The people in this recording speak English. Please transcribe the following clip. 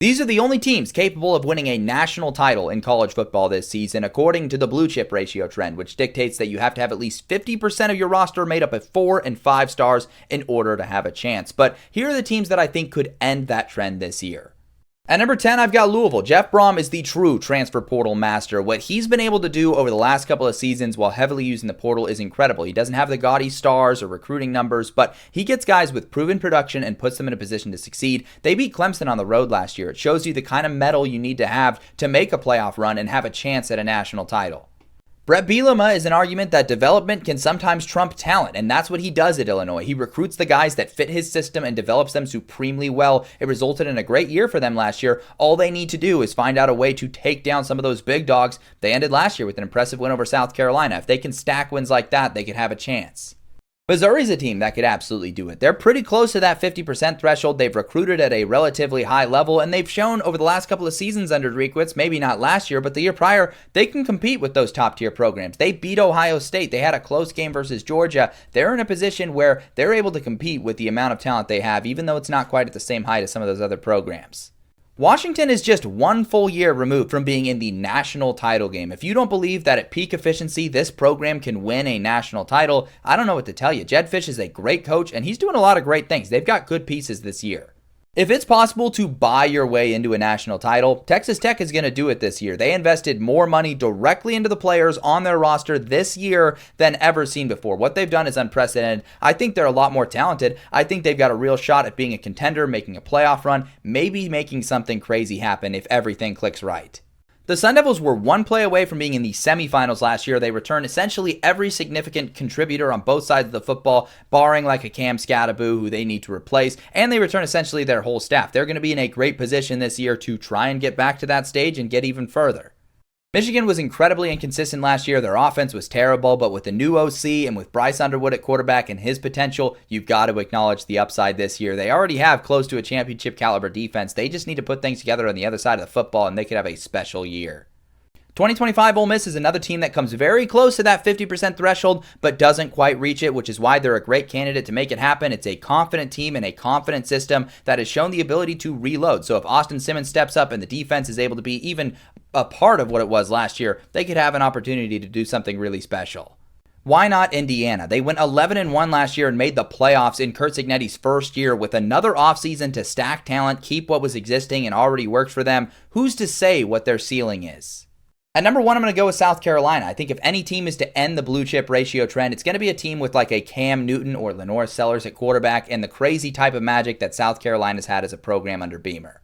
These are the only teams capable of winning a national title in college football this season, according to the blue chip ratio trend, which dictates that you have to have at least 50% of your roster made up of 4 and 5 stars in order to have a chance. But here are the teams that I think could end that trend this year. At number 10, I've got Louisville. Jeff Brom is the true transfer portal master. What he's been able to do over the last couple of seasons while heavily using the portal is incredible. He doesn't have the gaudy stars or recruiting numbers, but he gets guys with proven production and puts them in a position to succeed. They beat Clemson on the road last year. It shows you the kind of mettle you need to have to make a playoff run and have a chance at a national title. Bret Bielema is an argument that development can sometimes trump talent, and that's what he does at Illinois. He recruits the guys that fit his system and develops them supremely well. It resulted in a great year for them last year. All they need to do is find out a way to take down some of those big dogs. They ended last year with an impressive win over South Carolina. If they can stack wins like that, they could have a chance. Missouri's a team that could absolutely do it. They're pretty close to that 50% threshold. They've recruited at a relatively high level, and they've shown over the last couple of seasons under Drinkwitz, maybe not last year, but the year prior, they can compete with those top-tier programs. They beat Ohio State. They had a close game versus Georgia. They're in a position where they're able to compete with the amount of talent they have, even though it's not quite at the same height as some of those other programs. Washington is just one full year removed from being in the national title game. If you don't believe that at peak efficiency this program can win a national title, I don't know what to tell you. Jedd Fisch is a great coach, and he's doing a lot of great things. They've got good pieces this year. If it's possible to buy your way into a national title, Texas Tech is going to do it this year. They invested more money directly into the players on their roster this year than ever seen before. What they've done is unprecedented. I think they're a lot more talented. I think they've got a real shot at being a contender, making a playoff run, maybe making something crazy happen if everything clicks right. The Sun Devils were one play away from being in the semifinals last year. They returned essentially every significant contributor on both sides of the football, barring like a Cam Scadaboo, who they need to replace, and they return essentially their whole staff. They're going to be in a great position this year to try and get back to that stage and get even further. Michigan was incredibly inconsistent last year. Their offense was terrible, but with the new OC and with Bryce Underwood at quarterback and his potential, you've got to acknowledge the upside this year. They already have close to a championship caliber defense. They just need to put things together on the other side of the football, and they could have a special year. 2025 Ole Miss is another team that comes very close to that 50% threshold, but doesn't quite reach it, which is why they're a great candidate to make it happen. It's a confident team and a confident system that has shown the ability to reload. So if Austin Simmons steps up and the defense is able to be even a part of what it was last year, they could have an opportunity to do something really special. Why not Indiana? They went 11-1 last year and made the playoffs in Curt Cignetti's first year with another offseason to stack talent, keep what was existing and already works for them. Who's to say what their ceiling is? At number 1, I'm going to go with South Carolina. I think if any team is to end the blue chip ratio trend, it's going to be a team with like a Cam Newton or Lenore Sellers at quarterback and the crazy type of magic that South Carolina's had as a program under Beamer.